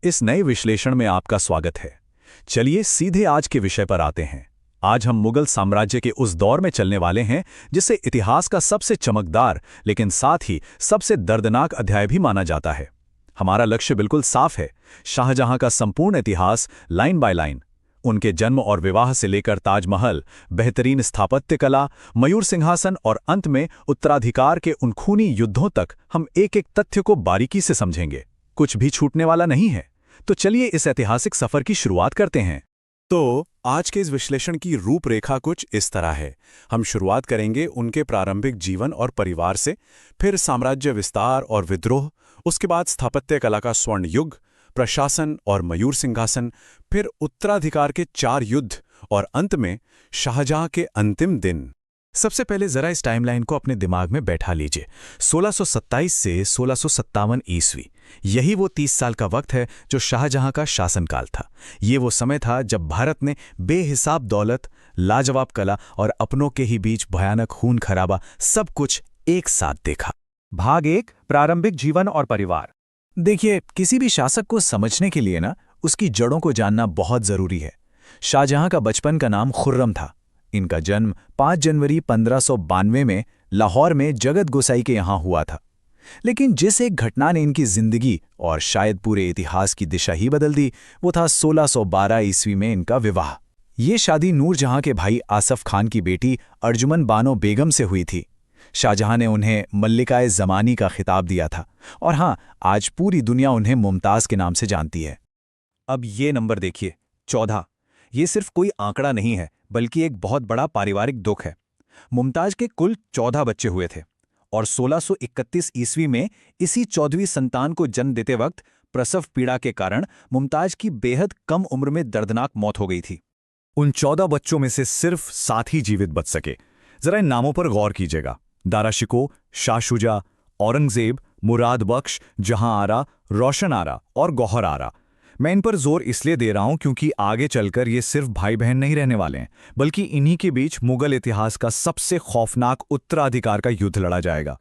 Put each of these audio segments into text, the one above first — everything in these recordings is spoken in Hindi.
इस नए विश्लेषण में आपका स्वागत है। चलिए सीधे आज के विषय पर आते हैं। आज हम मुगल साम्राज्य के उस दौर में चलने वाले हैं जिसे इतिहास का सबसे चमकदार लेकिन साथ ही सबसे दर्दनाक अध्याय भी माना जाता है। हमारा लक्ष्य बिल्कुल साफ है, शाहजहां का संपूर्ण इतिहास लाइन बाय लाइन। उनके जन्म और विवाह से लेकर ताजमहल, बेहतरीन स्थापत्य कला, मयूर सिंहासन और अंत में उत्तराधिकार के उन खूनी युद्धों तक हम एक एक तथ्य को बारीकी से समझेंगे। कुछ भी छूटने वाला नहीं है। तो चलिए इस ऐतिहासिक सफर की शुरुआत करते हैं। तो आज के इस विश्लेषण की रूपरेखा कुछ इस तरह है। हम शुरुआत करेंगे उनके प्रारंभिक जीवन और परिवार से, फिर साम्राज्य विस्तार और विद्रोह, उसके बाद स्थापत्य कला का स्वर्ण युग, प्रशासन और मयूर सिंहासन, फिर उत्तराधिकार के 4 युद्ध और अंत में शाहजहां के अंतिम दिन। सबसे पहले जरा इस टाइमलाइन को अपने दिमाग में बैठा लीजिए। 1627 से 1657 ईस्वी, यही वो 30 साल का वक्त है जो शाहजहां का शासनकाल था। ये वो समय था जब भारत ने बेहिसाब दौलत, लाजवाब कला और अपनों के ही बीच भयानक खून खराबा सब कुछ एक साथ देखा। भाग 1, प्रारंभिक जीवन और परिवार। देखिए, किसी भी शासक को समझने के लिए उसकी जड़ों को जानना बहुत जरूरी है। शाहजहां का बचपन का नाम खुर्रम था। इनका जन्म 5 जनवरी 1592 में लाहौर में जगत गोसाई के यहाँ हुआ था। लेकिन जिस एक घटना ने इनकी जिंदगी और शायद पूरे इतिहास की दिशा ही बदल दी, वो था 1612 ईस्वी में इनका विवाह। ये शादी नूरजहां के भाई आसफ खान की बेटी अर्जुमन बानो बेगम से हुई थी। शाहजहां ने उन्हें मल्लिकाए ज़मानी का खिताब दिया था, और हाँ, आज पूरी दुनिया उन्हें मुमताज के नाम से जानती है। अब ये नंबर देखिए, 14। ये सिर्फ कोई आंकड़ा नहीं है, बल्कि एक बहुत बड़ा पारिवारिक दुख है। मुमताज के कुल 14 बच्चे हुए थे, और 1631 ईस्वी में इसी 14वीं संतान को जन्म देते वक्त प्रसव पीड़ा के कारण मुमताज की बेहद कम उम्र में दर्दनाक मौत हो गई थी। उन 14 बच्चों में से सिर्फ 7 ही जीवित बच सके। जरा इन नामों पर गौर कीजिएगा: दारा शिको, शाह शुजा, औरंगजेब, मुराद बख्श, जहां आरा, रोशन आरा और गौहर आरा। मैं इन पर जोर इसलिए दे रहा हूं क्योंकि आगे चलकर ये सिर्फ भाई बहन नहीं रहने वाले हैं, बल्कि इन्हीं के बीच मुगल इतिहास का सबसे खौफनाक उत्तराधिकार का युद्ध लड़ा जाएगा।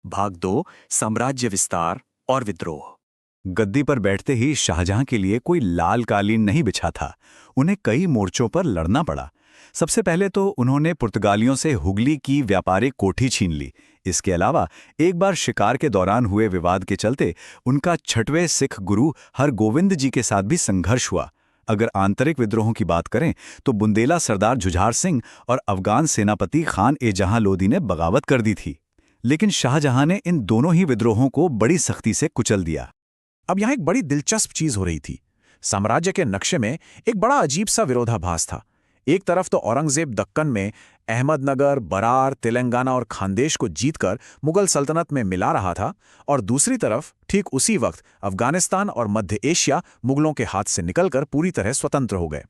भाग 2, साम्राज्य विस्तार और विद्रोह। गद्दी पर बैठते ही शाहजहां के लिए कोई लाल कालीन नहीं बिछा था। उन्हें कई मोर्चों पर लड़ना पड़ा। सबसे पहले तो उन्होंने पुर्तगालियों से हुगली की व्यापारिक कोठी छीन ली। इसके अलावा एक बार शिकार के दौरान हुए विवाद के चलते उनका 6वें सिख गुरु हरगोविंद जी के साथ भी संघर्ष हुआ। अगर आंतरिक विद्रोहों की बात करें तो बुंदेला सरदार जुझार सिंह और अफगान सेनापति खान ए जहां लोदी ने बगावत कर दी थी। लेकिन शाहजहां ने इन दोनों ही विद्रोहों को बड़ी सख्ती से कुचल दिया। अब यहाँ एक बड़ी दिलचस्प चीज हो रही थी। साम्राज्य के नक्शे में एक बड़ा अजीब सा विरोधाभास था। एक तरफ तो औरंगजेब दक्कन में अहमदनगर, बरार, तेलंगाना और खानदेश को जीतकर मुगल सल्तनत में मिला रहा था, और दूसरी तरफ ठीक उसी वक्त अफगानिस्तान और मध्य एशिया मुगलों के हाथ से निकलकर पूरी तरह स्वतंत्र हो गए।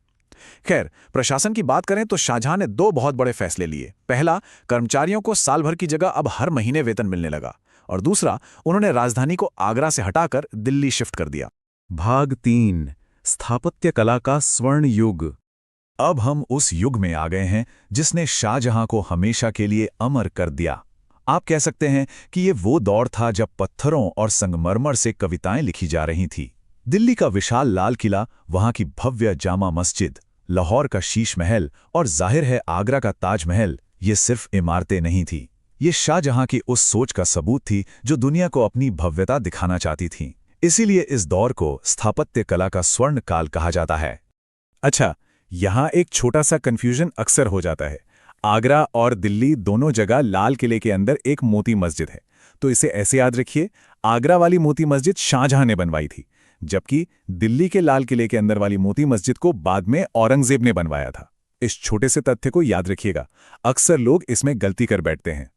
खैर, प्रशासन की बात करें तो शाहजहां ने 2 बहुत बड़े फैसले लिए। पहला, कर्मचारियों को साल भर की जगह अब हर महीने वेतन मिलने लगा, और दूसरा, उन्होंने राजधानी को आगरा से हटाकर दिल्ली शिफ्ट कर दिया। भाग 3, स्थापत्य कला का स्वर्ण युग। अब हम उस युग में आ गए हैं जिसने शाहजहां को हमेशा के लिए अमर कर दिया। आप कह सकते हैं कि ये वो दौर था जब पत्थरों और संगमरमर से कविताएं लिखी जा रही थी। दिल्ली का विशाल लाल किला, वहां की भव्य जामा मस्जिद, लाहौर का शीश महल और जाहिर है आगरा का ताजमहल, ये सिर्फ इमारतें नहीं थी। ये शाहजहां की उस सोच का सबूत थी जो दुनिया को अपनी भव्यता दिखाना चाहती थी। इसीलिए इस दौर को स्थापत्य कला का स्वर्ण काल कहा जाता है। अच्छा, यहाँ एक छोटा सा कंफ्यूजन अक्सर हो जाता है। आगरा और दिल्ली दोनों जगह लाल किले के अंदर एक मोती मस्जिद है, तो इसे ऐसे याद रखिए, आगरा वाली मोती मस्जिद शाहजहां ने बनवाई थी, जबकि दिल्ली के लाल किले के अंदर वाली मोती मस्जिद को बाद में औरंगजेब ने बनवाया था। इस छोटे से तथ्य को याद रखिएगा, अक्सर लोग इसमें गलती कर बैठते हैं।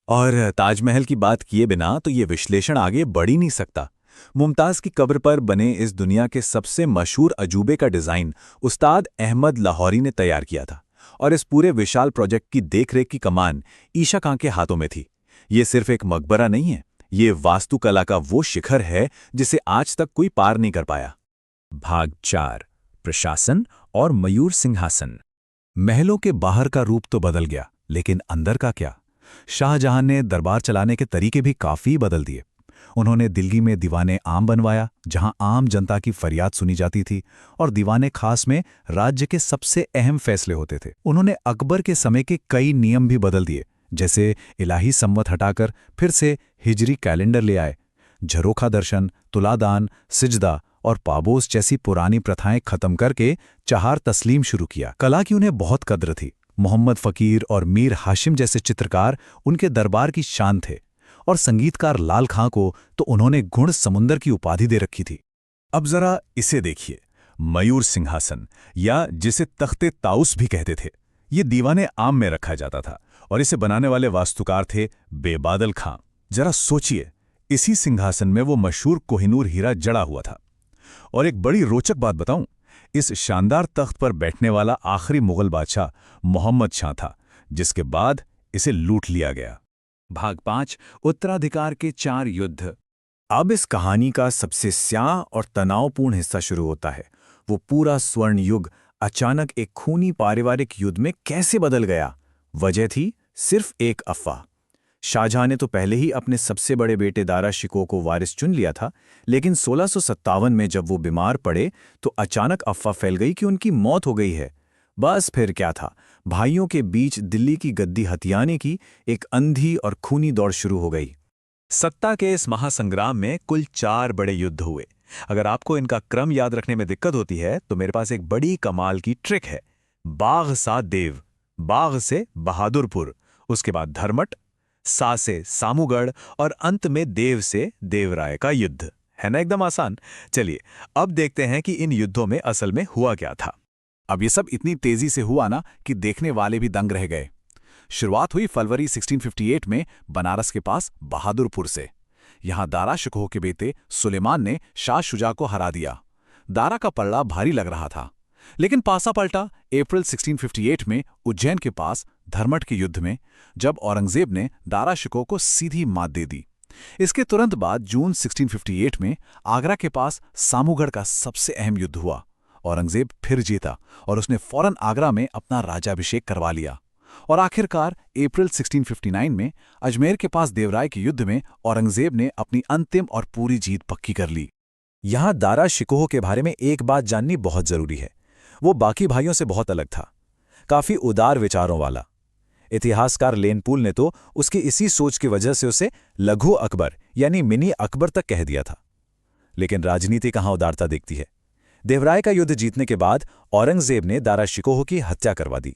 और ताजमहल की बात किए बिना तो ये विश्लेषण आगे बढ़ ही नहीं सकता। मुमताज की कब्र पर बने इस दुनिया के सबसे मशहूर अजूबे का डिज़ाइन उस्ताद अहमद लाहौरी ने तैयार किया था, और इस पूरे विशाल प्रोजेक्ट की देखरेख की कमान ईशा खां के हाथों में थी। ये सिर्फ एक मकबरा नहीं है, ये वास्तुकला का वो शिखर है जिसे आज तक कोई पार नहीं कर पाया। भाग 4, प्रशासन और मयूर सिंहासन। महलों के बाहर का रूप तो बदल गया, लेकिन अंदर का क्या? शाहजहां ने दरबार चलाने के तरीके भी काफी बदल दिए। उन्होंने दिल्ली में दीवाने आम बनवाया, जहां आम जनता की फरियाद सुनी जाती थी और दीवाने खास में राज्य के सबसे अहम फैसले होते थे। उन्होंने अकबर के समय के कई नियम भी बदल दिए, जैसे इलाही संवत हटाकर फिर से हिजरी कैलेंडर ले आए। झरोखा दर्शन, तुलादान, सिजदा और पाबोस जैसी पुरानी प्रथाएं खत्म करके चहार तस्लीम शुरू किया। कला की उन्हें बहुत कद्र थी। मोहम्मद फकीर और मीर हाशिम जैसे चित्रकार उनके दरबार की शान थे, और संगीतकार लाल खां को तो उन्होंने गुण समुंदर की उपाधि दे रखी थी। अब जरा इसे देखिए, मयूर सिंहासन, या जिसे तख्ते ताउस भी कहते थे। ये दीवाने आम में रखा जाता था और इसे बनाने वाले वास्तुकार थे बेबादल खां। जरा सोचिए, इसी सिंहासन में वो मशहूर कोहिनूर हीरा जड़ा हुआ था। और एक बड़ी रोचक बात बताऊं, इस शानदार तख्त पर बैठने वाला आखिरी मुगल बादशाह मोहम्मद शाह था, जिसके बाद इसे लूट लिया गया। भाग 5, उत्तराधिकार के 4 युद्ध। अब इस कहानी का सबसे स्याह और तनावपूर्ण हिस्सा शुरू होता है। वो पूरा स्वर्ण युग अचानक एक खूनी पारिवारिक युद्ध में कैसे बदल गया? वजह थी सिर्फ एक अफवाह। शाहजहां ने तो पहले ही अपने सबसे बड़े बेटे दारा शिकोह को वारिस चुन लिया था, लेकिन 1657 में जब वो बीमार पड़े तो अचानक अफवाह फैल गई कि उनकी मौत हो गई है। बस फिर क्या था, भाइयों के बीच दिल्ली की गद्दी हथियाने की एक अंधी और खूनी दौड़ शुरू हो गई। सत्ता के इस महासंग्राम में कुल 4 बड़े युद्ध हुए। अगर आपको इनका क्रम याद रखने में दिक्कत होती है तो मेरे पास एक बड़ी कमाल की ट्रिक है। बाघ सा देव, बाघ से बहादुरपुर, उसके बाद धर्मट, सा से सामूगढ़ और अंत में देव से देवराय का युद्ध। है ना एकदम आसान। चलिए अब देखते हैं कि इन युद्धों में असल में हुआ क्या था। अब ये सब इतनी तेजी से हुआ ना कि देखने वाले भी दंग रह गए। शुरुआत हुई फरवरी 1658 में बनारस के पास बहादुरपुर से। यहां दारा शिकोह के बेटे सुलेमान ने शाह शुजा को हरा दिया। दारा का पलड़ा भारी लग रहा था, लेकिन पासा पलटा अप्रैल 1658 में उज्जैन के पास धर्मट के युद्ध में, जब औरंगजेब ने दारा शिकोह को सीधी मात दे दी। इसके तुरंत बाद जून 1658 में आगरा के पास सामूगढ़ का सबसे अहम युद्ध हुआ। औरंगजेब फिर जीता और उसने फौरन आगरा में अपना राज्याभिषेक करवा लिया। और आखिरकार अप्रैल 1659 में अजमेर के पास देवराय के युद्ध में औरंगजेब ने अपनी अंतिम और पूरी जीत पक्की कर ली। यहां दारा शिकोह के बारे में एक बात जाननी बहुत जरूरी है। वो बाकी भाइयों से बहुत अलग था, काफी उदार विचारों वाला। इतिहासकार लेनपूल ने तो उसकी इसी सोच की वजह से उसे लघु अकबर यानी मिनी अकबर तक कह दिया था। लेकिन राजनीति कहां उदारता दिखती है। देवराय का युद्ध जीतने के बाद औरंगजेब ने दारा शिकोह की हत्या करवा दी।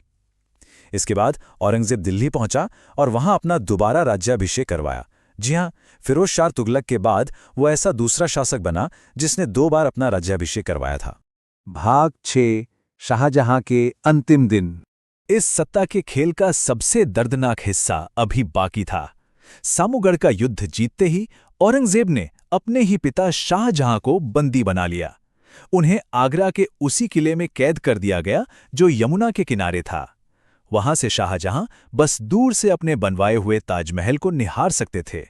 इसके बाद औरंगजेब दिल्ली पहुंचा और वहां अपना दोबारा राज्याभिषेक करवाया। जी हां, फिरोज शाह तुगलक के बाद वो ऐसा दूसरा शासक बना जिसने 2 बार अपना राज्याभिषेक करवाया था। भाग 6, शाहजहां के अंतिम दिन। इस सत्ता के खेल का सबसे दर्दनाक हिस्सा अभी बाकी था। सामूगढ़ का युद्ध जीतते ही औरंगजेब ने अपने ही पिता शाहजहां को बंदी बना लिया। उन्हें आगरा के उसी किले में कैद कर दिया गया जो यमुना के किनारे था। वहां से शाहजहां बस दूर से अपने बनवाए हुए ताजमहल को निहार सकते थे।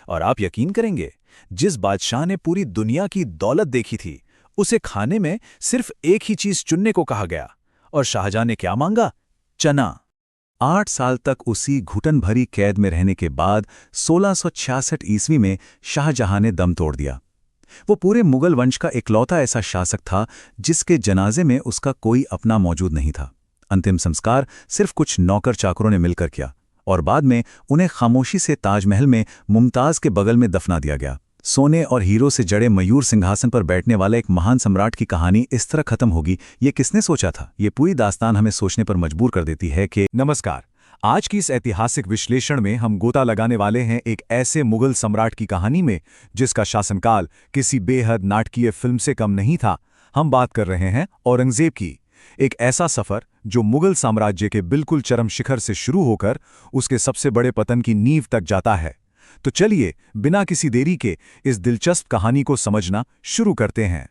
और आप यकीन करेंगे, जिस बादशाह ने पूरी दुनिया की दौलत देखी थी, उसे खाने में सिर्फ एक ही चीज चुनने को कहा गया। और शाहजहां ने क्या मांगा? चना। 8 साल तक उसी घुटन भरी कैद में रहने के बाद 1666 ईस्वी में शाहजहां ने दम तोड़ दिया। वो पूरे मुगल वंश का इकलौता ऐसा शासक था जिसके जनाजे में उसका कोई अपना मौजूद नहीं था। अंतिम संस्कार सिर्फ कुछ नौकर चाकरों ने मिलकर किया और बाद में उन्हें खामोशी से ताजमहल में मुमताज के बगल में दफना दिया गया। सोने और हीरो से जड़े मयूर सिंहासन पर बैठने वाला एक महान सम्राट की कहानी इस तरह खत्म होगी, ये किसने सोचा था? ये पूरी दास्तान हमें सोचने पर मजबूर कर देती है कि नमस्कार, आज की इस ऐतिहासिक विश्लेषण में हम गोता लगाने वाले हैं एक ऐसे मुगल सम्राट की कहानी में जिसका शासनकाल किसी बेहद नाटकीय फिल्म से कम नहीं था। हम बात कर रहे हैं औरंगजेब की। एक ऐसा सफर जो मुगल साम्राज्य के बिल्कुल चरम शिखर से शुरू होकर उसके सबसे बड़े पतन की नींव तक जाता है। तो चलिए बिना किसी देरी के इस दिलचस्प कहानी को समझना शुरू करते हैं।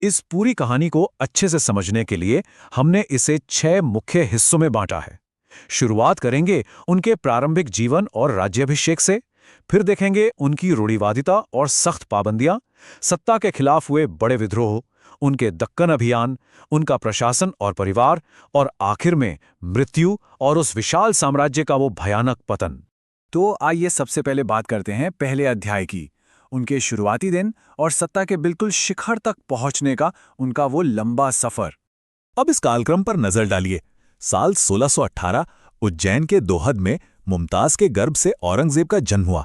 इस पूरी कहानी को अच्छे से समझने के लिए हमने इसे 6 मुख्य हिस्सों में बांटा है। शुरुआत करेंगे उनके प्रारंभिक जीवन और राज्याभिषेक से, फिर देखेंगे उनकी रूढ़िवादिता और सख्त पाबंदियां, सत्ता के खिलाफ हुए बड़े विद्रोह, उनके दक्कन अभियान, उनका प्रशासन और परिवार, और आखिर में मृत्यु और उस विशाल साम्राज्य का वो भयानक पतन। तो आइए सबसे पहले बात करते हैं पहले अध्याय की, उनके शुरुआती दिन और सत्ता के बिल्कुल शिखर तक पहुंचने का उनका वो लंबा सफर। अब इस कालक्रम पर नजर डालिए। साल 1618 उज्जैन के दोहद में मुमताज के गर्भ से औरंगजेब का जन्म हुआ।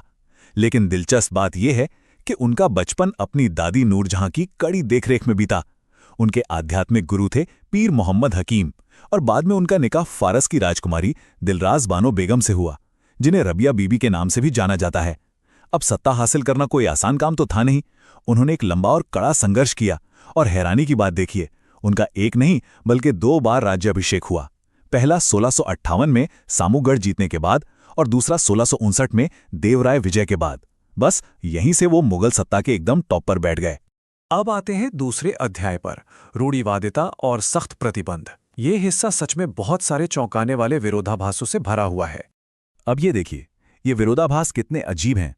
लेकिन दिलचस्प बात यह है कि उनका बचपन अपनी दादी नूरजहां की कड़ी देखरेख में बीता। उनके आध्यात्मिक गुरु थे पीर मोहम्मद हकीम, और बाद में उनका निकाह फारस की राजकुमारी दिलराज बानो बेगम से हुआ, जिन्हें रबिया बीबी के नाम से भी जाना जाता है। अब सत्ता हासिल करना कोई आसान काम तो था नहीं। उन्होंने एक लंबा और कड़ा संघर्ष किया, और हैरानी की बात देखिए, उनका एक नहीं बल्कि 2 बार राज्याभिषेक हुआ। पहला 1658 में सामूगढ़ जीतने के बाद, और दूसरा 1659 में देवराय विजय के बाद। बस यहीं से वो मुगल सत्ता के एकदम टॉप पर बैठ गए। अब आते हैं दूसरे अध्याय पर, रूढ़िवादिता और सख्त प्रतिबंध। ये हिस्सा सच में बहुत सारे चौंकाने वाले विरोधाभासों से भरा हुआ है। अब ये देखिए, ये विरोधाभास कितने अजीब हैं।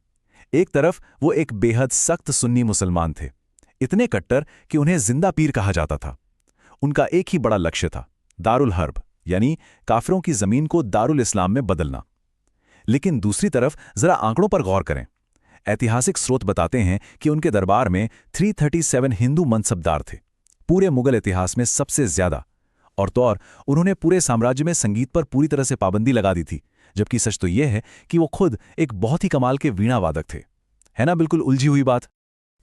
एक तरफ वो एक बेहद सख्त सुन्नी मुसलमान थे, इतने कट्टर कि उन्हें जिंदा पीर कहा जाता था। उनका एक ही बड़ा लक्ष्य था, दारुल हर्ब, यानी काफिरों की जमीन को दारुल इस्लाम में बदलना। लेकिन दूसरी तरफ जरा आंकड़ों पर गौर करें। ऐतिहासिक स्रोत बताते हैं कि उनके दरबार में 337 हिंदू मनसबदार थे, पूरे मुगल इतिहास में सबसे ज्यादा। और तो और उन्होंने पूरे साम्राज्य में संगीत पर पूरी तरह से पाबंदी लगा दी थी, जबकि सच तो यह है कि वो खुद एक बहुत ही कमाल के वीणा वादक थे। है ना बिल्कुल उलझी हुई बात।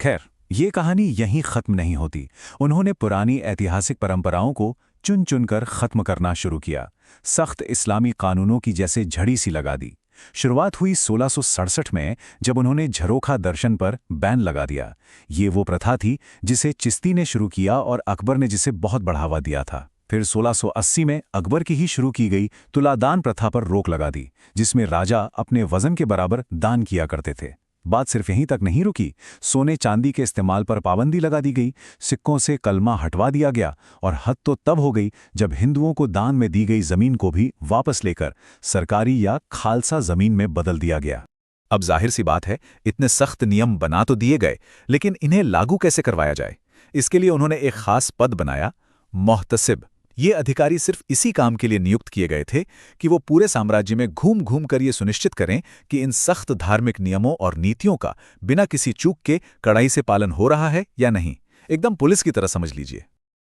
खैर, ये कहानी यहीं खत्म नहीं होती। उन्होंने पुरानी ऐतिहासिक परंपराओं को चुन चुनकर खत्म करना शुरू किया। सख्त इस्लामी कानूनों की जैसे झड़ी सी लगा दी। शुरुआत हुई 1667 में, जब उन्होंने झरोखा दर्शन पर बैन लगा दिया। ये वो प्रथा थी जिसे चिश्ती ने शुरू किया और अकबर ने जिसे बहुत बढ़ावा दिया था। फिर 1680 में अकबर की ही शुरू की गई तुलादान प्रथा पर रोक लगा दी, जिसमें राजा अपने वजन के बराबर दान किया करते थे। बात सिर्फ यहीं तक नहीं रुकी, सोने चांदी के इस्तेमाल पर पाबंदी लगा दी गई, सिक्कों से कलमा हटवा दिया गया, और हद तो तब हो गई जब हिंदुओं को दान में दी गई जमीन को भी वापस लेकर सरकारी या खालसा जमीन में बदल दिया गया। अब जाहिर सी बात है, इतने सख्त नियम बना तो दिए गए, लेकिन इन्हें लागू कैसे करवाया जाए? इसके लिए उन्होंने एक खास पद बनाया, मोहतसिब। ये अधिकारी सिर्फ इसी काम के लिए नियुक्त किए गए थे कि वो पूरे साम्राज्य में घूम घूम कर ये सुनिश्चित करें कि इन सख्त धार्मिक नियमों और नीतियों का बिना किसी चूक के कड़ाई से पालन हो रहा है या नहीं। एकदम पुलिस की तरह समझ लीजिए।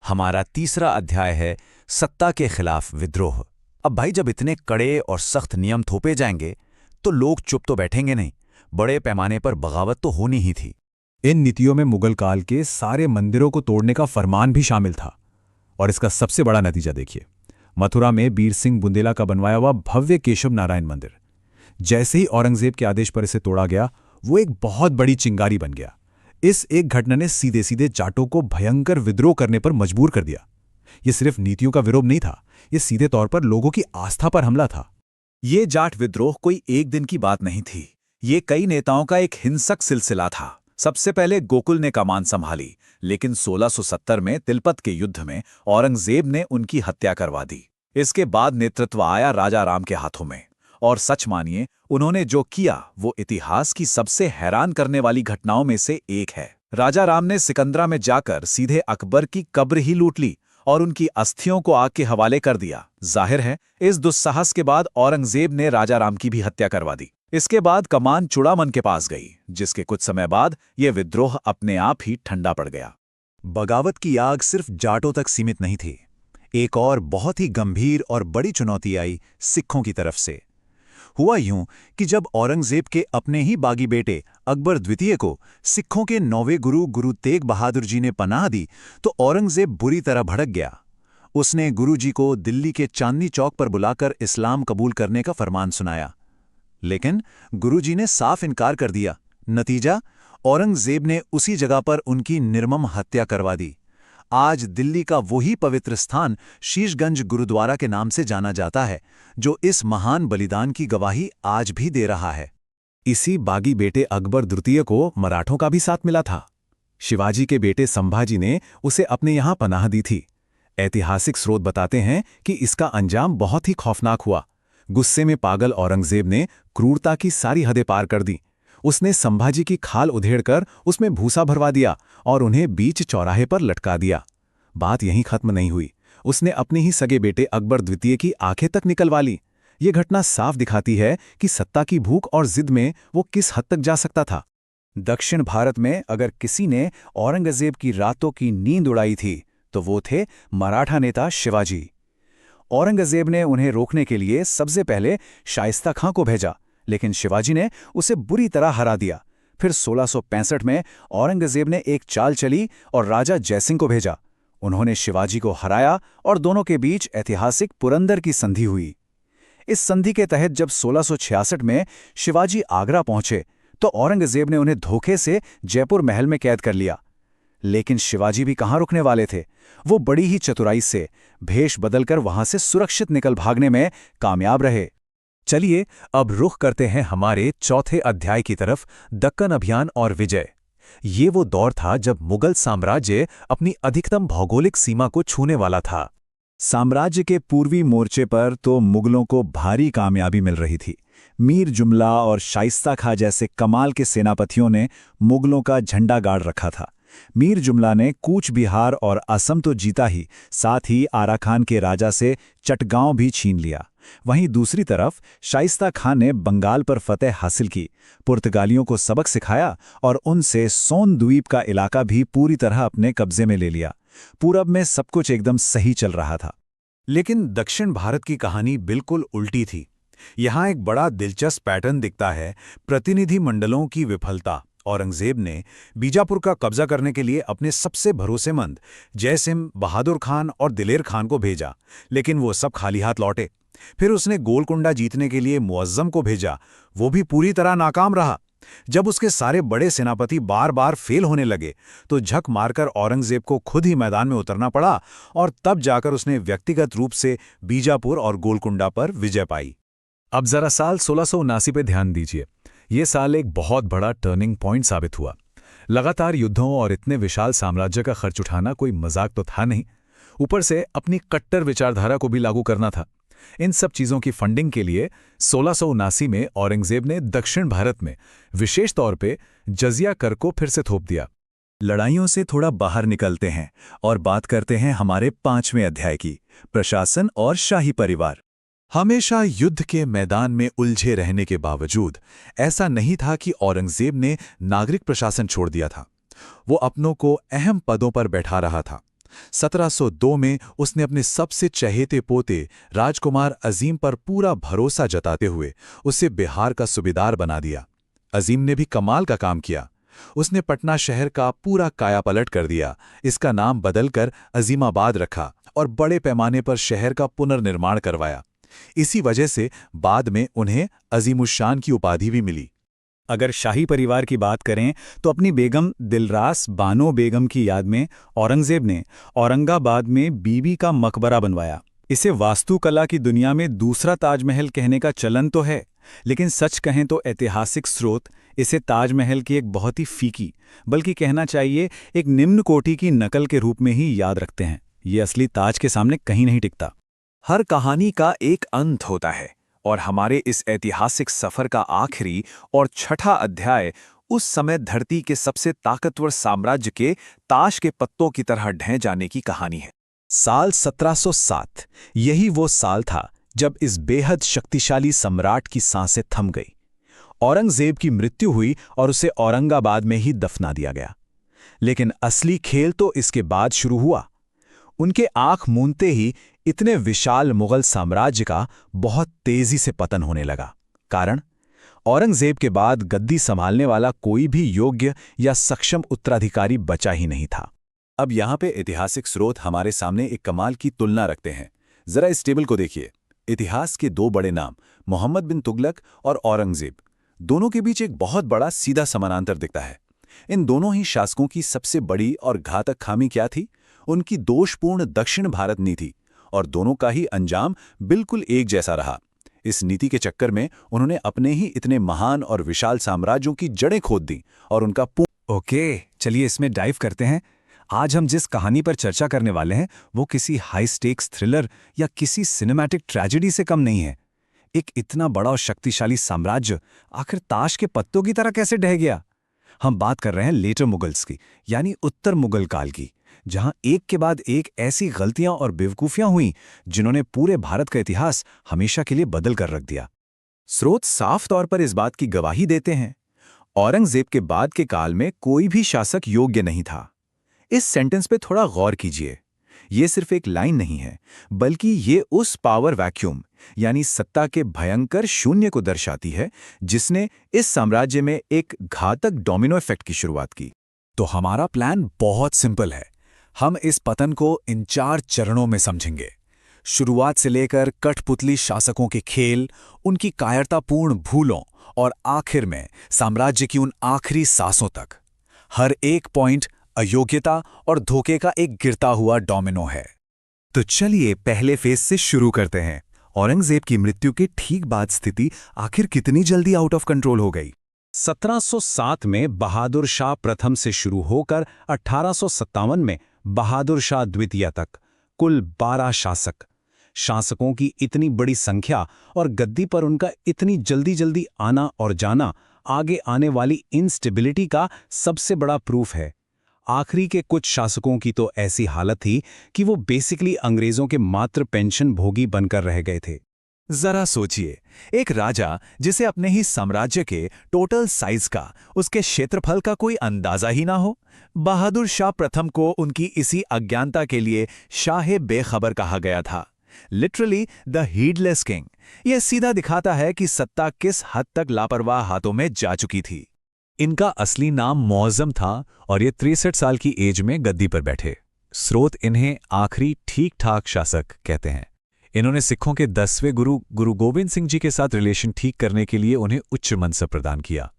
हमारा तीसरा अध्याय है सत्ता के खिलाफ विद्रोह। अब भाई, जब इतने कड़े और सख्त नियम थोपे जाएंगे तो लोग चुप तो बैठेंगे नहीं, बड़े पैमाने पर बगावत तो होनी ही थी। इन नीतियों में मुगल काल के सारे मंदिरों को तोड़ने का फरमान भी शामिल था। और इसका सबसे बड़ा नतीजा देखिए, मथुरा में बीर सिंह बुंदेला का बनवाया हुआ भव्य केशव नारायण मंदिर। जैसे ही औरंगजेब के आदेश पर इसे तोड़ा गया, वो एक बहुत बड़ी चिंगारी बन गया। इस एक घटना ने सीधे सीधे जाटों को भयंकर विद्रोह करने पर मजबूर कर दिया। ये सिर्फ नीतियों का विरोध नहीं था, ये सीधे तौर पर लोगों की आस्था पर हमला था। ये जाट विद्रोह कोई एक दिन की बात नहीं थी। ये कई नेताओं का एक हिंसक सिलसिला था। सबसे पहले गोकुल ने कमान संभाली, लेकिन 1670 में तिलपत के युद्ध में औरंगजेब ने उनकी हत्या करवा दी। इसके बाद नेतृत्व आया राजा राम के हाथों में, और सच मानिए, उन्होंने जो किया वो इतिहास की सबसे हैरान करने वाली घटनाओं में से एक है। राजा राम ने सिकंदरा में जाकर सीधे अकबर की कब्र ही लूट ली और उनकी अस्थियों को आग के हवाले कर दिया। जाहिर है, इस दुस्साहस के बाद औरंगजेब ने राजा राम की भी हत्या करवा दी। इसके बाद कमान चूड़ामन के पास गई, जिसके कुछ समय बाद यह विद्रोह अपने आप ही ठंडा पड़ गया। बगावत की आग सिर्फ जाटों तक सीमित नहीं थी। एक और बहुत ही गंभीर और बड़ी चुनौती आई सिखों की तरफ से। हुआ यूं कि जब औरंगजेब के अपने ही बागी बेटे अकबर द्वितीय को सिखों के 9वें गुरु गुरु तेग बहादुर जी ने पनाह दी, तो औरंगजेब बुरी तरह भड़क गया। उसने गुरु जी को दिल्ली के चांदनी चौक पर बुलाकर इस्लाम कबूल करने का फरमान सुनाया, लेकिन गुरुजी ने साफ इनकार कर दिया। नतीजा, औरंगजेब ने उसी जगह पर उनकी निर्मम हत्या करवा दी। आज दिल्ली का वही पवित्र स्थान शीशगंज गुरुद्वारा के नाम से जाना जाता है, जो इस महान बलिदान की गवाही आज भी दे रहा है। इसी बागी बेटे अकबर द्वितीय को मराठों का भी साथ मिला था। शिवाजी के बेटे संभाजी ने उसे अपने यहां पनाह दी थी। ऐतिहासिक स्रोत बताते हैं कि इसका अंजाम बहुत ही खौफनाक हुआ। गुस्से में पागल औरंगजेब ने क्रूरता की सारी हदें पार कर दी। उसने संभाजी की खाल उधेड़कर उसमें भूसा भरवा दिया और उन्हें बीच चौराहे पर लटका दिया। बात यहीं खत्म नहीं हुई, उसने अपने ही सगे बेटे अकबर द्वितीय की आंखें तक निकलवा ली। ये घटना साफ दिखाती है कि सत्ता की भूख और जिद में वो किस हद तक जा सकता था। दक्षिण भारत में अगर किसी ने औरंगजेब की रातों की नींद उड़ाई थी तो वो थे मराठा नेता शिवाजी। औरंगजेब ने उन्हें रोकने के लिए सबसे पहले शाइस्ता खां को भेजा, लेकिन शिवाजी ने उसे बुरी तरह हरा दिया। फिर 1665 में औरंगजेब ने एक चाल चली और राजा जयसिंह को भेजा। उन्होंने शिवाजी को हराया और दोनों के बीच ऐतिहासिक पुरंदर की संधि हुई। इस संधि के तहत जब 1666 में शिवाजी आगरा पहुंचे तो औरंगजेब ने उन्हें धोखे से जयपुर महल में कैद कर लिया। लेकिन शिवाजी भी कहाँ रुकने वाले थे। वो बड़ी ही चतुराई से भेष बदलकर वहां से सुरक्षित निकल भागने में कामयाब रहे। चलिए अब रुख करते हैं हमारे चौथे अध्याय की तरफ, दक्कन अभियान और विजय। ये वो दौर था जब मुगल साम्राज्य अपनी अधिकतम भौगोलिक सीमा को छूने वाला था। साम्राज्य के पूर्वी मोर्चे पर तो मुगलों को भारी कामयाबी मिल रही थी। मीर जुमला और शाइस्ता खां जैसे कमाल के सेनापतियों ने मुगलों का झंडा गाड़ रखा था। मीर जुमला ने कूच बिहार और असम तो जीता ही, साथ ही आरा खान के राजा से चटगांव भी छीन लिया। वहीं दूसरी तरफ शाइस्ता खां ने बंगाल पर फतेह हासिल की, पुर्तगालियों को सबक सिखाया और उनसे सोन द्वीप का इलाका भी पूरी तरह अपने कब्जे में ले लिया। पूरब में सब कुछ एकदम सही चल रहा था। लेकिन दक्षिण भारत की कहानी बिल्कुल उल्टी थी। यहाँ एक बड़ा दिलचस्प पैटर्न दिखता है, प्रतिनिधि मंडलों की विफलता। औरंगजेब ने बीजापुर का कब्जा करने के लिए अपने सबसे भरोसेमंद जयसिंह, बहादुर खान और दिलेर खान को भेजा, लेकिन वो सब खाली हाथ लौटे। फिर उसने गोलकुंडा जीतने के लिए मुअज्जम को भेजा, वो भी पूरी तरह नाकाम रहा। जब उसके सारे बड़े सेनापति बार बार फेल होने लगे तो झक मारकर औरंगजेब को खुद ही मैदान में उतरना पड़ा और तब जाकर उसने व्यक्तिगत रूप से बीजापुर और गोलकुंडा पर विजय पाई। अब जरा साल 1679 पे ध्यान दीजिए। ये साल एक बहुत बड़ा टर्निंग पॉइंट साबित हुआ। लगातार युद्धों और इतने विशाल साम्राज्य का खर्च उठाना कोई मजाक तो था नहीं, ऊपर से अपनी कट्टर विचारधारा को भी लागू करना था। इन सब चीजों की फंडिंग के लिए 1679 में औरंगजेब ने दक्षिण भारत में विशेष तौर पे जजिया कर को फिर से थोप दिया। लड़ाइयों से थोड़ा बाहर निकलते हैं और बात करते हैं हमारे 5वें अध्याय की, प्रशासन और शाही परिवार। हमेशा युद्ध के मैदान में उलझे रहने के बावजूद ऐसा नहीं था कि औरंगजेब ने नागरिक प्रशासन छोड़ दिया था। वो अपनों को अहम पदों पर बैठा रहा था। 1702 में उसने अपने सबसे चहेते पोते राजकुमार अजीम पर पूरा भरोसा जताते हुए उसे बिहार का सूबेदार बना दिया। अजीम ने भी कमाल का काम किया। उसने पटना शहर का पूरा कायापलट कर दिया, इसका नाम बदलकर अजीमाबाद रखा और बड़े पैमाने पर शहर का पुनर्निर्माण करवाया। इसी वजह से बाद में उन्हें अजीमुशान की उपाधि भी मिली। अगर शाही परिवार की बात करें तो अपनी बेगम दिलरास बानो बेगम की याद में औरंगजेब ने औरंगाबाद में बीबी का मकबरा बनवाया। इसे वास्तुकला की दुनिया में दूसरा ताजमहल कहने का चलन तो है, लेकिन सच कहें तो ऐतिहासिक स्रोत इसे ताजमहल की एक बहुत ही फीकी, बल्कि कहना चाहिए एक निम्न कोटि की नकल के रूप में ही याद रखते हैं। ये असली ताज के सामने कहीं नहीं टिकता। हर कहानी का एक अंत होता है और हमारे इस ऐतिहासिक सफर का आखिरी और छठा अध्याय उस समय धरती के सबसे ताकतवर साम्राज्य के ताश के पत्तों की तरह ढह जाने की कहानी है। साल 1707 यही वो साल था जब इस बेहद शक्तिशाली सम्राट की सांसें थम गई। औरंगजेब की मृत्यु हुई और उसे औरंगाबाद में ही दफना दिया गया। लेकिन असली खेल तो इसके बाद शुरू हुआ। उनके आंख मूंदते ही इतने विशाल मुगल साम्राज्य का बहुत तेजी से पतन होने लगा। कारण, औरंगजेब के बाद गद्दी संभालने वाला कोई भी योग्य या सक्षम उत्तराधिकारी बचा ही नहीं था। अब यहाँ पे ऐतिहासिक स्रोत हमारे सामने एक कमाल की तुलना रखते हैं। जरा इस टेबल को देखिए। इतिहास के दो बड़े नाम मोहम्मद बिन तुगलक और औरंगजेब, दोनों के बीच एक बहुत बड़ा सीधा समानांतर दिखता है। इन दोनों ही शासकों की सबसे बड़ी और घातक खामी क्या थी? उनकी दोषपूर्ण दक्षिण भारत नीति, और दोनों का ही अंजाम बिल्कुल एक जैसा रहा। इस नीति के चक्कर में उन्होंने अपने ही इतने महान और विशाल साम्राज्यों की जड़ें खोद दी और उनका ओके, चलिए इसमें डाइव करते हैं। आज हम जिस कहानी पर चर्चा करने वाले हैं वो किसी हाई स्टेक्स थ्रिलर या किसी सिनेमैटिक ट्रेजेडी से कम नहीं है। एक इतना बड़ा और शक्तिशाली साम्राज्य आखिर ताश के पत्तों की तरह कैसे ढह गया? हम बात कर रहे हैं लेटर मुगल्स की, यानी उत्तर मुगल काल की, जहां एक के बाद एक ऐसी गलतियां और बेवकूफियां हुई जिन्होंने पूरे भारत का इतिहास हमेशा के लिए बदल कर रख दिया। स्रोत साफ तौर पर इस बात की गवाही देते हैं। औरंगजेब के बाद के काल में कोई भी शासक योग्य नहीं था। इस सेंटेंस पे थोड़ा गौर कीजिए। ये सिर्फ एक लाइन नहीं है, बल्कि ये उस पावर वैक्यूम यानी सत्ता के भयंकर शून्य को दर्शाती है जिसने इस साम्राज्य में एक घातक डोमिनो इफेक्ट की शुरुआत की। तो हमारा प्लान बहुत सिंपल है। हम इस पतन को इन 4 चरणों में समझेंगे। शुरुआत से लेकर कठपुतली शासकों के खेल, उनकी कायरतापूर्ण भूलों और आखिर में साम्राज्य की उन आखिरी सांसों तक। हर एक पॉइंट अयोग्यता और धोखे का एक गिरता हुआ डोमिनो है। तो चलिए पहले फेज से शुरू करते हैं। औरंगजेब की मृत्यु के ठीक बाद स्थिति आखिर कितनी जल्दी आउट ऑफ कंट्रोल हो गई? 1707 में बहादुर शाह प्रथम से शुरू होकर 1857 में बहादुर शाह द्वितीय तक कुल 12 शासकों की इतनी बड़ी संख्या और गद्दी पर उनका इतनी जल्दी आना और जाना आगे आने वाली इंस्टेबिलिटी का सबसे बड़ा प्रूफ है। आखिरी के कुछ शासकों की तो ऐसी हालत थी कि वो बेसिकली अंग्रेजों के मात्र पेंशन भोगी बनकर रह गए थे। जरा सोचिए, एक राजा जिसे अपने ही साम्राज्य के टोटल साइज का, उसके क्षेत्रफल का कोई अंदाजा ही ना हो। बहादुर शाह प्रथम को उनकी इसी अज्ञानता के लिए शाह बेखबर कहा गया था। Literally the heedless king. यह सीधा दिखाता है कि सत्ता किस हद तक लापरवाह हाथों में जा चुकी थी। इनका असली नाम मुअज़्ज़म था और ये 63 साल की एज में गद्दी पर बैठे। स्रोत इन्हें आखिरी ठीक ठाक शासक कहते हैं। इन्होंने सिखों के 10वें गुरु गोविंद सिंह जी के साथ रिलेशन ठीक करने के लिए उन्हें उच्च मनसब प्रदान किया।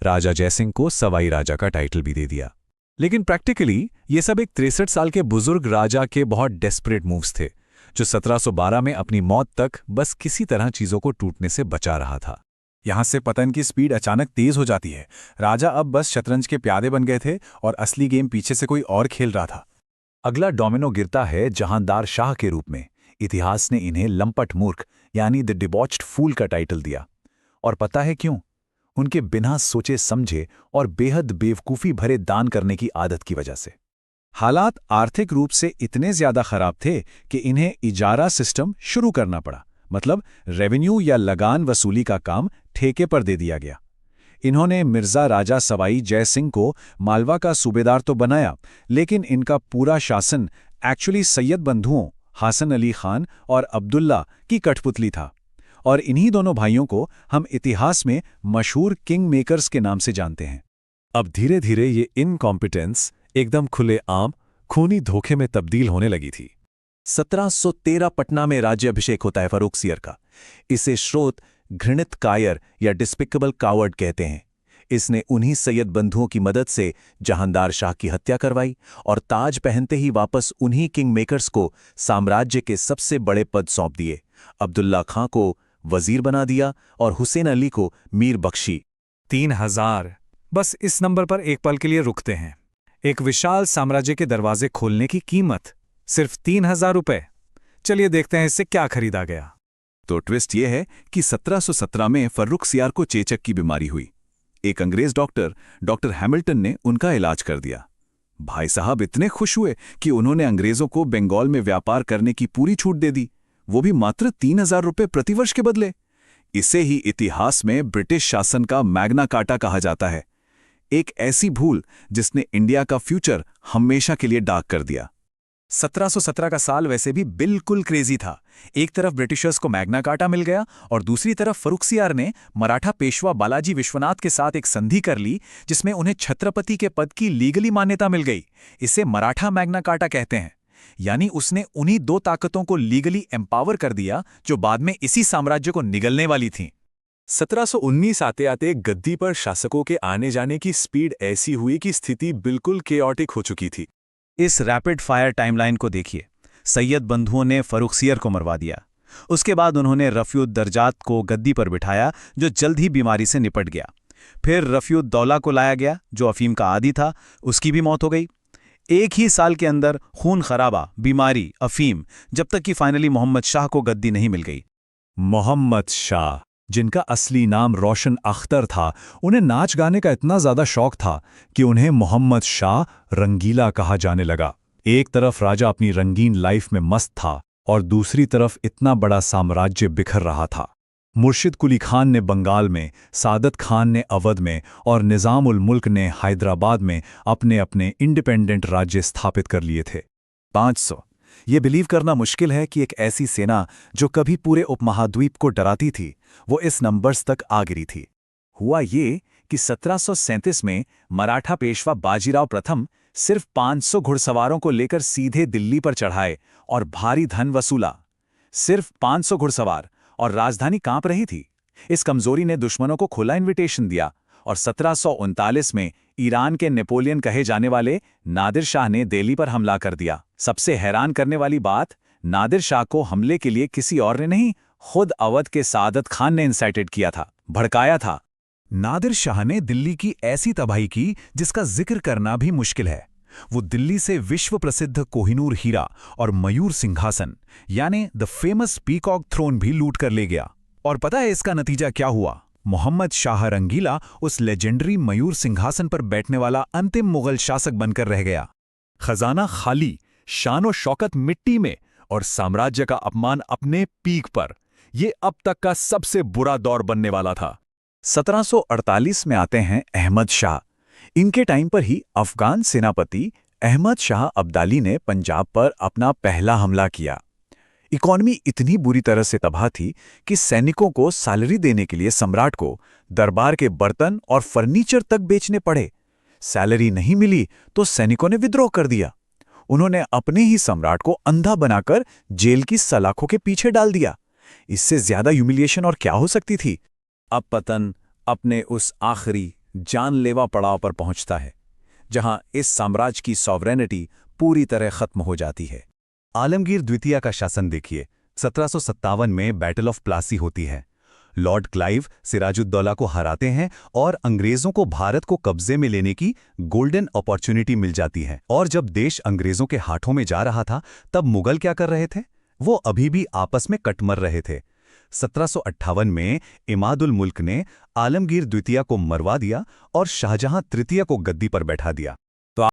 राजा जयसिंह को सवाई राजा का टाइटल भी दे दिया। लेकिन प्रैक्टिकली ये सब एक 63 साल के बुजुर्ग राजा के बहुत डेस्परेट मूव्स थे, जो 1712 में अपनी मौत तक बस किसी तरह चीजों को टूटने से बचा रहा था। यहां से पतन की स्पीड अचानक तेज हो जाती है। राजा अब बस शतरंज के प्यादे बन गए थे और असली गेम पीछे से कोई और खेल रहा था। अगला डोमिनो गिरता है जहांदार शाह के रूप में। इतिहास ने इन्हें लंपट मूर्ख यानी द डिबॉच्ड फूल का टाइटल दिया। और पता है क्यों? उनके बिना सोचे समझे और बेहद बेवकूफ़ी भरे दान करने की आदत की वजह से। हालात आर्थिक रूप से इतने ज्यादा खराब थे कि इन्हें इजारा सिस्टम शुरू करना पड़ा, मतलब रेवेन्यू या लगान वसूली का काम ठेके पर दे दिया गया। इन्होंने मिर्जा राजा सवाई जय सिंह को मालवा का सूबेदार तो बनाया, लेकिन इनका पूरा शासन एक्चुअली सैयद बंधुओं हसन अली खान और अब्दुल्ला की कठपुतली था। और इन्हीं दोनों भाइयों को हम इतिहास में मशहूर किंग मेकर्स के नाम से जानते हैं। अब धीरे धीरे ये इनकॉम्पिटेंस एकदम खुले आम खूनी धोखे में तब्दील होने लगी थी। 1713 पटना में राज्याभिषेक होता है फर्रुखसियर का। इसे स्रोत घृणित कायर या डिस्पिकेबल कावर्ड कहते हैं। इसने उन्हीं सैयद बंधुओं की मदद से जहांदार शाह की हत्या करवाई और ताज पहनते ही वापस उन्हीं किंग मेकर्स को साम्राज्य के सबसे बड़े पद सौंप दिए। अब्दुल्ला खां को वजीर बना दिया और हुसैन अली को मीर बख्शी। 3000। बस इस नंबर पर एक पल के लिए रुकते हैं। एक विशाल साम्राज्य के दरवाजे खोलने की कीमत सिर्फ 3000 रुपए। चलिए देखते हैं इससे क्या खरीदा गया। तो ट्विस्ट यह है कि 1717 में फर्रुखसियार को चेचक की बीमारी हुई। एक अंग्रेज डॉक्टर हैमिल्टन ने उनका इलाज कर दिया। भाई साहब इतने खुश हुए कि उन्होंने अंग्रेजों को बंगाल में व्यापार करने की पूरी छूट दे दी, वो भी मात्र 3000 रुपये प्रतिवर्ष के बदले। इसे ही इतिहास में ब्रिटिश शासन का मैग्ना कार्टा कहा जाता है। एक ऐसी भूल जिसने इंडिया का फ्यूचर हमेशा के लिए डार्क कर दिया। 1717 का साल वैसे भी बिल्कुल क्रेजी था। एक तरफ ब्रिटिशर्स को मैग्ना कार्टा मिल गया और दूसरी तरफ फर्रुखसियार ने मराठा पेशवा बालाजी विश्वनाथ के साथ एक संधि कर ली जिसमें उन्हें छत्रपति के पद की लीगली मान्यता मिल गई। इसे मराठा मैग्ना कार्टा कहते हैं। यानी उसने उन्हीं दो ताकतों को लीगली एम्पावर कर दिया जो बाद में इसी साम्राज्य को निगलने वाली थीं। 1719 आते आते गद्दी पर शासकों के आने जाने की स्पीड ऐसी हुई कि स्थिति बिल्कुल केओटिक हो चुकी थी। इस रैपिड फायर टाइमलाइन को देखिए। सैयद बंधुओं ने फर्रुखसियर को मरवा दिया। उसके बाद उन्होंने रफ़ीउद-दर्जात को गद्दी पर बिठाया जो जल्द ही बीमारी से निपट गया। फिर रफ़ीउद-दौला को लाया गया जो अफीम का आदी था, उसकी भी मौत हो गई। एक ही साल के अंदर खून खराबा, बीमारी, अफीम, जब तक कि फाइनली मोहम्मद शाह को गद्दी नहीं मिल गई। मोहम्मद शाह, जिनका असली नाम रोशन अख्तर था, उन्हें नाच गाने का इतना ज्यादा शौक था कि उन्हें मोहम्मद शाह रंगीला कहा जाने लगा। एक तरफ राजा अपनी रंगीन लाइफ में मस्त था और दूसरी तरफ इतना बड़ा साम्राज्य बिखर रहा था। मुर्शिद कुली खान ने बंगाल में, सादत खान ने अवध में और निज़ाम उल मुल्क ने हैदराबाद में अपने अपने इंडिपेंडेंट राज्य स्थापित कर लिए थे। 500। ये बिलीव करना मुश्किल है कि एक ऐसी सेना जो कभी पूरे उपमहाद्वीप को डराती थी, वो इस नंबर्स तक आ गिरी थी। हुआ ये कि 1737 में मराठा पेशवा बाजीराव प्रथम सिर्फ 500 घुड़सवारों को लेकर सीधे दिल्ली पर चढ़ाए और भारी धन वसूला। सिर्फ 500 घुड़सवार, और राजधानी कांप रही थी। इस कमजोरी ने दुश्मनों को खुला इन्विटेशन दिया और 1739 में ईरान के नेपोलियन कहे जाने वाले नादिर शाह ने दिल्ली पर हमला कर दिया। सबसे हैरान करने वाली बात, नादिर शाह को हमले के लिए किसी और ने नहीं, खुद अवध के सादत खान ने इंसाइटेड किया था, भड़काया था। नादिर शाह ने दिल्ली की ऐसी तबाही की जिसका जिक्र करना भी मुश्किल है। वो दिल्ली से विश्व प्रसिद्ध कोहिनूर हीरा और मयूर सिंहासन यानी द फेमस पीकॉक थ्रोन भी लूट कर ले गया। और पता है इसका नतीजा क्या हुआ? मोहम्मद शाह रंगीला उस लेजेंडरी मयूर सिंहासन पर बैठने वाला अंतिम मुगल शासक बनकर रह गया। खजाना खाली, शानो शौकत मिट्टी में और साम्राज्य का अपमान अपने पीक पर। ये अब तक का सबसे बुरा दौर बनने वाला था। 1748 में आते हैं अहमद शाह। इनके टाइम पर ही अफगान सेनापति अहमद शाह अब्दाली ने पंजाब पर अपना पहला हमला किया। इकॉनमी इतनी बुरी तरह से तबाह थी कि सैनिकों को सैलरी देने के लिए सम्राट को दरबार के बर्तन और फर्नीचर तक बेचने पड़े। सैलरी नहीं मिली तो सैनिकों ने विद्रोह कर दिया। उन्होंने अपने ही सम्राट को अंधा बनाकर जेल की सलाखों के पीछे डाल दिया। इससे ज्यादा ह्यूमिलिएशन और क्या हो सकती थी? अब पतन अपने उस आखिरी जानलेवा पड़ाव पर पहुंचता है, जहां इस साम्राज्य की सॉवरेनिटी पूरी तरह खत्म हो जाती है। आलमगीर द्वितीय का शासन देखिए। 1757 में बैटल ऑफ प्लासी होती है। लॉर्ड क्लाइव सिराजुद्दौला को हराते हैं और अंग्रेजों को भारत को कब्जे में लेने की गोल्डन अपॉर्चुनिटी मिल जाती है। और जब देश अंग्रेजों के हाथों में जा रहा था, तब मुगल क्या कर रहे थे? वो अभी भी आपस में कटमर रहे थे। 1758 में इमादुल मुल्क ने आलमगीर द्वितीय को मरवा दिया और शाहजहां तृतीय को गद्दी पर बैठा दिया।